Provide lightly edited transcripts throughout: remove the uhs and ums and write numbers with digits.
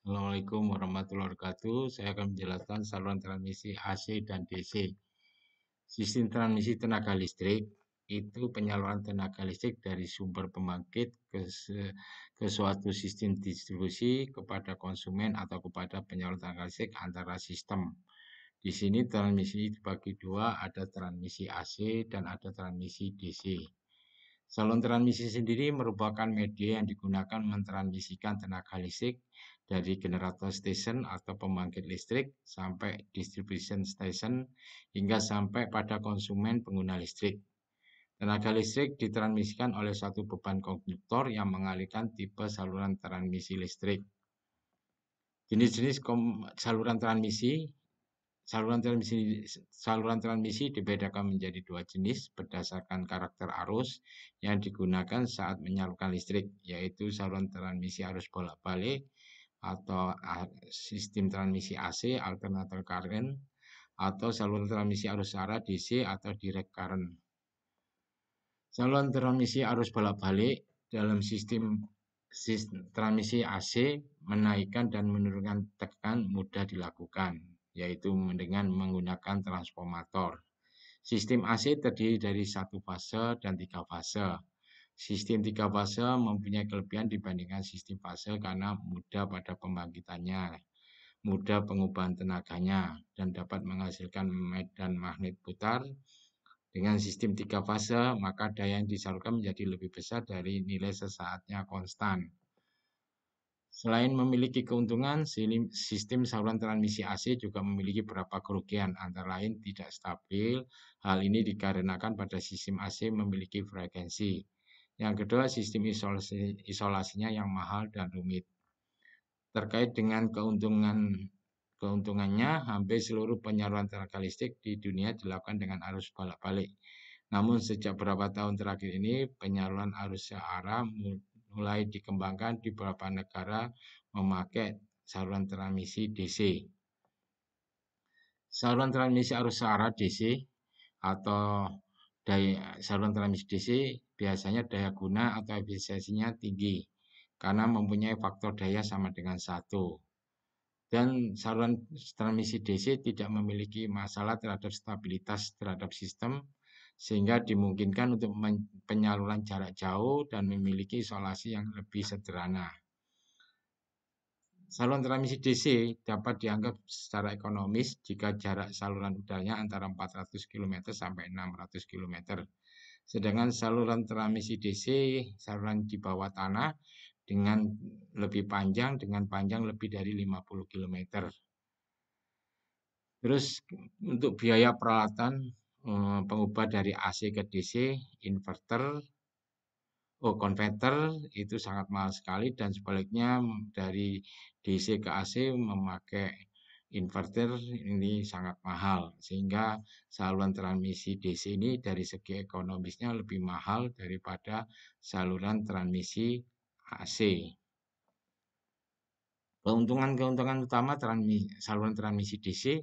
Assalamualaikum warahmatullahi wabarakatuh. Saya akan menjelaskan saluran transmisi AC dan DC. Sistem transmisi tenaga listrik itu penyaluran tenaga listrik dari sumber pembangkit ke suatu sistem distribusi kepada konsumen atau kepada penyalur tenaga listrik antara sistem. Di sini transmisi dibagi dua, ada transmisi AC dan ada transmisi DC. Saluran transmisi sendiri merupakan media yang digunakan mentransmisikan tenaga listrik dari generator station atau pembangkit listrik sampai distribution station hingga sampai pada konsumen pengguna listrik. Tenaga listrik ditransmisikan oleh satu beban konduktor yang mengalihkan tipe saluran transmisi listrik. Jenis-jenis saluran transmisi Saluran transmisi dibedakan menjadi dua jenis berdasarkan karakter arus yang digunakan saat menyalurkan listrik, yaitu saluran transmisi arus bolak-balik atau sistem transmisi AC alternator current atau saluran transmisi arus arah DC atau direct current. Saluran transmisi arus bolak-balik dalam sistem transmisi AC menaikkan dan menurunkan tekan mudah dilakukan, yaitu dengan menggunakan transformator. Sistem AC terdiri dari satu fase dan tiga fase. Sistem tiga fase mempunyai kelebihan dibandingkan sistem fase karena mudah pada pembangkitannya, mudah pengubahan tenaganya, dan dapat menghasilkan medan magnet putar. Dengan sistem tiga fase, maka daya yang disalurkan menjadi lebih besar dari nilai sesaatnya konstan. Selain memiliki keuntungan, sistem saluran transmisi AC juga memiliki beberapa kerugian, antara lain tidak stabil. Hal ini dikarenakan pada sistem AC memiliki frekuensi. Yang kedua, sistem isolasinya yang mahal dan rumit. Terkait dengan keuntungannya, hampir seluruh penyaluran tenaga listrik di dunia dilakukan dengan arus bolak-balik. Namun sejak beberapa tahun terakhir ini, penyaluran arus searah mulai dikembangkan di beberapa negara memakai saluran transmisi DC. Saluran transmisi arus searah DC atau saluran transmisi DC biasanya daya guna atau efisiensinya tinggi karena mempunyai faktor daya sama dengan 1. Dan saluran transmisi DC tidak memiliki masalah terhadap stabilitas terhadap sistem, sehingga dimungkinkan untuk penyaluran jarak jauh dan memiliki isolasi yang lebih sederhana. Saluran transmisi DC dapat dianggap secara ekonomis jika jarak saluran udaranya antara 400 km sampai 600 km. Sedangkan saluran transmisi DC, saluran di bawah tanah dengan lebih panjang, dengan panjang lebih dari 50 km. Terus untuk biaya peralatan pengubah dari AC ke DC, konverter itu sangat mahal sekali, dan sebaliknya dari DC ke AC memakai inverter ini sangat mahal, sehingga saluran transmisi DC ini dari segi ekonomisnya lebih mahal daripada saluran transmisi AC. Keuntungan utama saluran transmisi DC,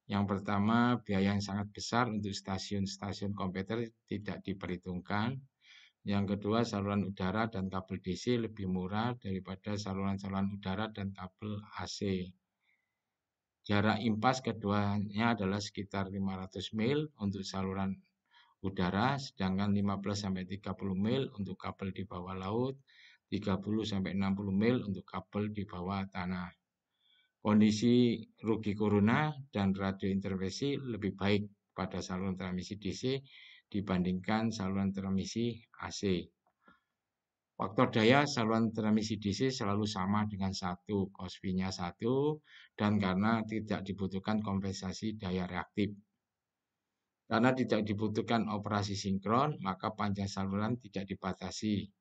yang pertama biaya yang sangat besar untuk stasiun-stasiun komputer tidak diperhitungkan. Yang kedua, saluran udara dan kabel DC lebih murah daripada saluran-saluran udara dan kabel AC. Jarak impas keduanya adalah sekitar 500 mil untuk saluran udara, sedangkan 15-30 mil untuk kabel di bawah laut, 30-60 mil untuk kabel di bawah tanah. Kondisi rugi corona dan radiointerferensi lebih baik pada saluran transmisi DC dibandingkan saluran transmisi AC. Faktor daya saluran transmisi DC selalu sama dengan 1, cos V-nya 1, dan karena tidak dibutuhkan kompensasi daya reaktif. Karena tidak dibutuhkan operasi sinkron, maka panjang saluran tidak dibatasi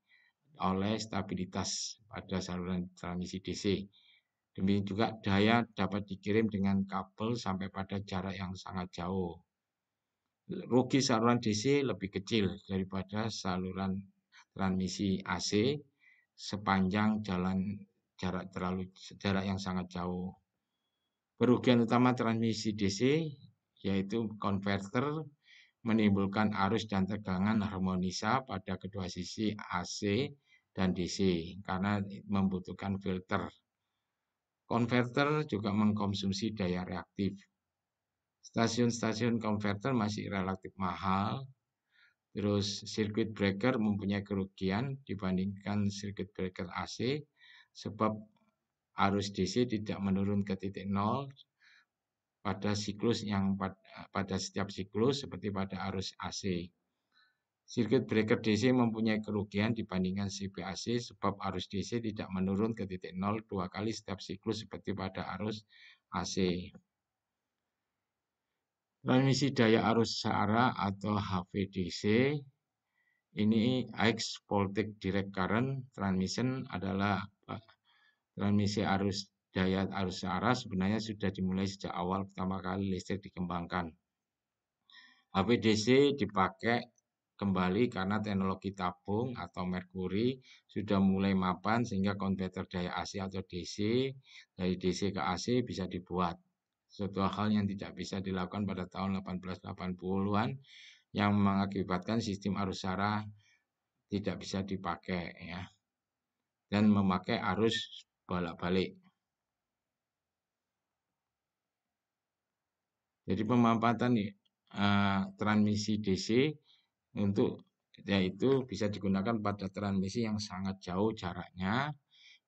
oleh stabilitas pada saluran transmisi DC. Demikian juga daya dapat dikirim dengan kabel sampai pada jarak yang sangat jauh. Rugi saluran DC lebih kecil daripada saluran transmisi AC sepanjang jarak yang sangat jauh. Kerugian utama transmisi DC yaitu konverter menimbulkan arus dan tegangan harmonisa pada kedua sisi AC dan DC karena membutuhkan filter. Konverter juga mengkonsumsi daya reaktif. Stasiun-stasiun konverter masih relatif mahal. Terus circuit breaker mempunyai kerugian dibandingkan circuit breaker AC sebab arus DC tidak menurun ke titik nol pada siklus pada setiap siklus seperti pada arus AC. Circuit breaker DC mempunyai kerugian dibandingkan CPAC sebab arus DC tidak menurun ke titik nol 2 kali setiap siklus seperti pada arus AC. Transmisi daya arus searah atau HVDC ini high voltage direct current transmission adalah transmisi daya arus searah sebenarnya sudah dimulai sejak awal pertama kali listrik dikembangkan. HVDC dipakai kembali karena teknologi tabung atau merkuri sudah mulai mapan sehingga konverter daya AC atau DC dari DC ke AC bisa dibuat. Suatu hal yang tidak bisa dilakukan pada tahun 1880-an yang mengakibatkan sistem arus searah tidak bisa dipakai ya dan memakai arus bolak-balik. Jadi pemanfaatan transmisi DC untuk yaitu bisa digunakan pada transmisi yang sangat jauh jaraknya.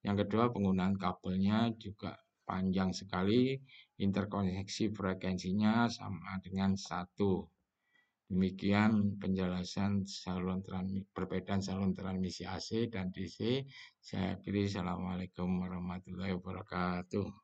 Yang kedua, penggunaan kabelnya juga panjang sekali, interkoneksi frekuensinya sama dengan 1. Demikian penjelasan perbedaan saluran transmisi AC dan DC. Saya akhiri. Assalamualaikum warahmatullahi wabarakatuh.